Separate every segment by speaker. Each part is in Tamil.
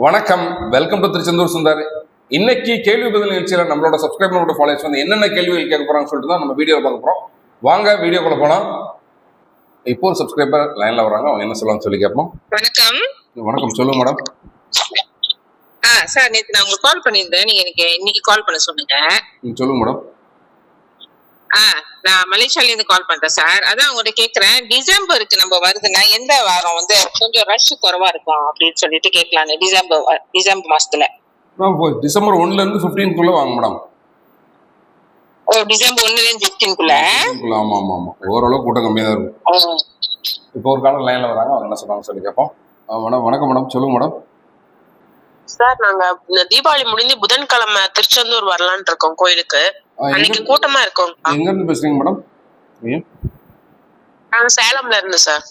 Speaker 1: வணக்கம், வெல்கம் டு திருச்செந்தூர் சுந்தர். இன்னைக்கு கேள்வி பதில் நிகழ்ச்சியில் நம்மளோட சப்ஸ்கிரைபரோட ஃபாலோவர்ஸ் வந்து என்னென்ன கேள்விகள் கேட்க போறாங்கன்னு சொல்லிட்டு தான் நம்ம வீடியோ பார்க்க போறோம். வாங்க வீடியோக்குள்ள போலாம். இப்போ ஒரு சப்ஸ்கிரைபர் லைன்ல வராங்க, அவங்க என்ன சொல்லுவாங்க சொல்லி கேட்போம்.
Speaker 2: வணக்கம்.
Speaker 1: வணக்கம், சொல்லுங்க மேடம்.
Speaker 2: சார், நேத்து நான் உங்களுக்கு கால் பண்ணியிருந்தேன், நீங்க எனக்கு இன்னைக்கு கால் பண்ண சொன்னீங்க.
Speaker 1: சொல்லுங்க மேடம்.
Speaker 2: நான் மலேசியால இருந்து கால் பண்றேன் சார். அதான் உங்கள்கிட்ட கேக்குறேன், டிசம்பருக்கு நம்ம வருதுன்னா எந்த வாரம் வந்து கொஞ்சம் ரஷ் குறைவா இருக்கும் அப்படின்னு சொல்லிட்டு கேட்கலாங்க. டிசம்பர் மாசத்துல
Speaker 1: டிசம்பர் 1ல இருந்து 15க்குள்ள வாங்க மேடம்.
Speaker 2: டிசம்பர் 1ல இருந்து 15க்குள்ள.
Speaker 1: ஆமா ஆமா ஆமா, ஓரளவு கூட்டம் கம்மியா தான் இருக்கும். இப்போ ஒரு காலம் லைன்ல வராங்க, அவங்க என்ன சொல்றாங்க சொல்லி கேட்போம். மேடம் வணக்கம் மேடம், சொல்லுங்க மேடம்.
Speaker 2: சார், நாங்க தீபாவளி முடிஞ்சு புதன்கிழமை திருச்செந்தூர் வரலான்னு இருக்கோம் கோயிலுக்கு. அன்னைக்கு கூட்டமா இருக்கும்.
Speaker 1: எங்க இருந்து பேசுறீங்க மேடம்?
Speaker 2: நாங்க சேலம்ல இருந்து சார்.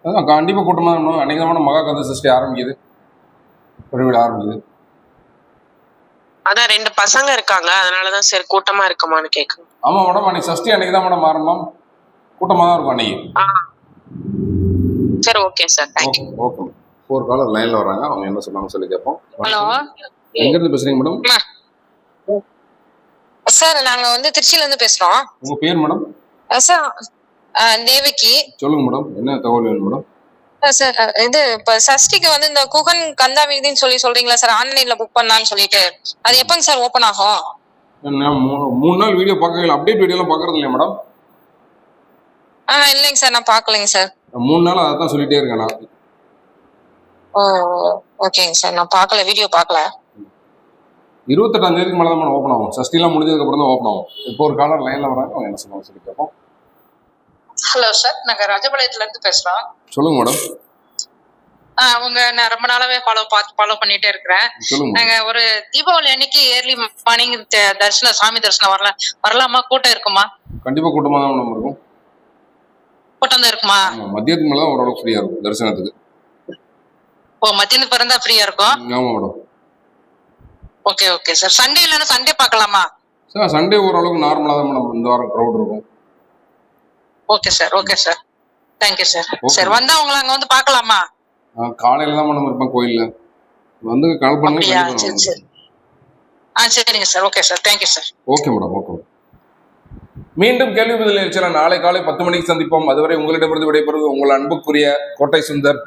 Speaker 1: அதான் கண்டிப்பா கூட்டமா இருக்கணும். அன்னைக்கு தான் மகா கந்த சஷ்டி ஆரம்பிக்குது, பெருவிழா ஆரம்பிக்குது.
Speaker 2: அதான் 2 பசங்க இருக்காங்க, அதனாலதான் சரி கூட்டமா இருக்குமான்னு கேட்குறேன்.
Speaker 1: ஆமா மேடம், அன்னைக்கு சஷ்டி அன்னைக்கு தான் மேடம் ஆரம்பம், கூட்டமா தான் இருக்கும் அன்னைக்கு.
Speaker 2: சரி, ஓகே சார், தேங்க்யூ.
Speaker 1: ஓகே. ஒரு காலர் லைன்ல வராங்க, அவங்க என்ன சொன்னாங்க சொல்லி கேட்போம்.
Speaker 2: ஹலோ,
Speaker 1: எங்க இருந்து பேசுறீங்க மேடம்?
Speaker 2: சார், நாங்க வந்து திருச்சியில இருந்து பேசுறோம்.
Speaker 1: உங்க பேர் மேடம்?
Speaker 2: சார், தேவகி.
Speaker 1: சொல்லுங்க மேடம், என்ன தகவல் வேணும் மேடம்?
Speaker 2: சார், இது இப்ப சஷ்டிக்கு வந்து இந்த குகன் கந்தா வீதின்னு சொல்றீங்களா சார், ஆன்லைன்ல புக் பண்ணலாம்னு சொல்லிட்டு, அது எப்பங்க சார் ஓபன் ஆகும்?
Speaker 1: 3 நாள் வீடியோ பார்க்கல, அப்டேட் வீடியோ எல்லாம் பாக்குறது இல்லையா மேடம்?
Speaker 2: இல்லைங்க சார், நான் பாக்கலைங்க சார்.
Speaker 1: 3 நாள் அதான் சொல்லிட்டே இருக்கேன் நான்.
Speaker 2: ஓ, ஓகேங்க சார், நான் பாக்கல, வீடியோ பாக்கல.
Speaker 1: 28ஆம் தேதிக்கு மேல தான் ஓப்பன் ஆகும், சஷ்டி எல்லாம் முடிஞ்சதுக்கு அப்புறம் தான் ஓப்பன் ஆகும். இப்போ ஒரு காலர் லைன்ல வராங்க, அவங்க என்ன சொன்னாங்க சொல்லி கேட்போம்.
Speaker 2: ஹலோ சார், நாங்க ராஜபாளையத்துல இருந்து பேசுறோம்.
Speaker 1: சொல்லுங்க மேடம்.
Speaker 2: அவங்க நான் ரொம்ப நாளாவே ஃபாலோ பண்ணிட்டே இருக்கிறேன். நாங்க ஒரு தீபாவளி அன்னைக்கு ஏர்லி மார்னிங் சாமி தரிசனம் வரலாமா? கூட்டம் இருக்குமா?
Speaker 1: கண்டிப்பா கூட்டமா தான் மேடம் இருக்கும்.
Speaker 2: கூட்டம் தான் இருக்குமா?
Speaker 1: மதியத்துக்கு மேல தான் ஓரளவுக்கு ஃப்ரீயா இருக்கும் தரிசனத்துக்கு.
Speaker 2: ஓ, மத்தியானத்துக்கு பிறகு தான் ஃப்ரீயா இருக்கும்.
Speaker 1: ஆமா madam.
Speaker 2: Okay okay sir. Sunday இல்லைன்னா சண்டே பார்க்கலாமா?
Speaker 1: சார், சண்டே ஓரளவுக்கு நார்மலா தான் மேடம் இந்த வாரம் க்ரௌட் இருக்கும்.
Speaker 2: Okay sir, okay sir, thank you sir. சரி, வந்தா உங்களை அங்க வந்து பார்க்கலாமா?
Speaker 1: காலையில தான் மேடம் இருப்பேன் கோயில்ல, வந்து கால் பண்ணுங்க.
Speaker 2: சரி சரி. சரிங்க sir, okay sir, thank you sir.
Speaker 1: Okay madam, okay. மீண்டும் கேள்வி பதில் நிகழ்ச்சியில் நாளை காலை 10 மணிக்கு சந்திப்போம். அதுவரை உங்களிடமிருந்து விடைபெறுவது உங்கள் அன்புக்குரிய கோட்டை சுந்தர்.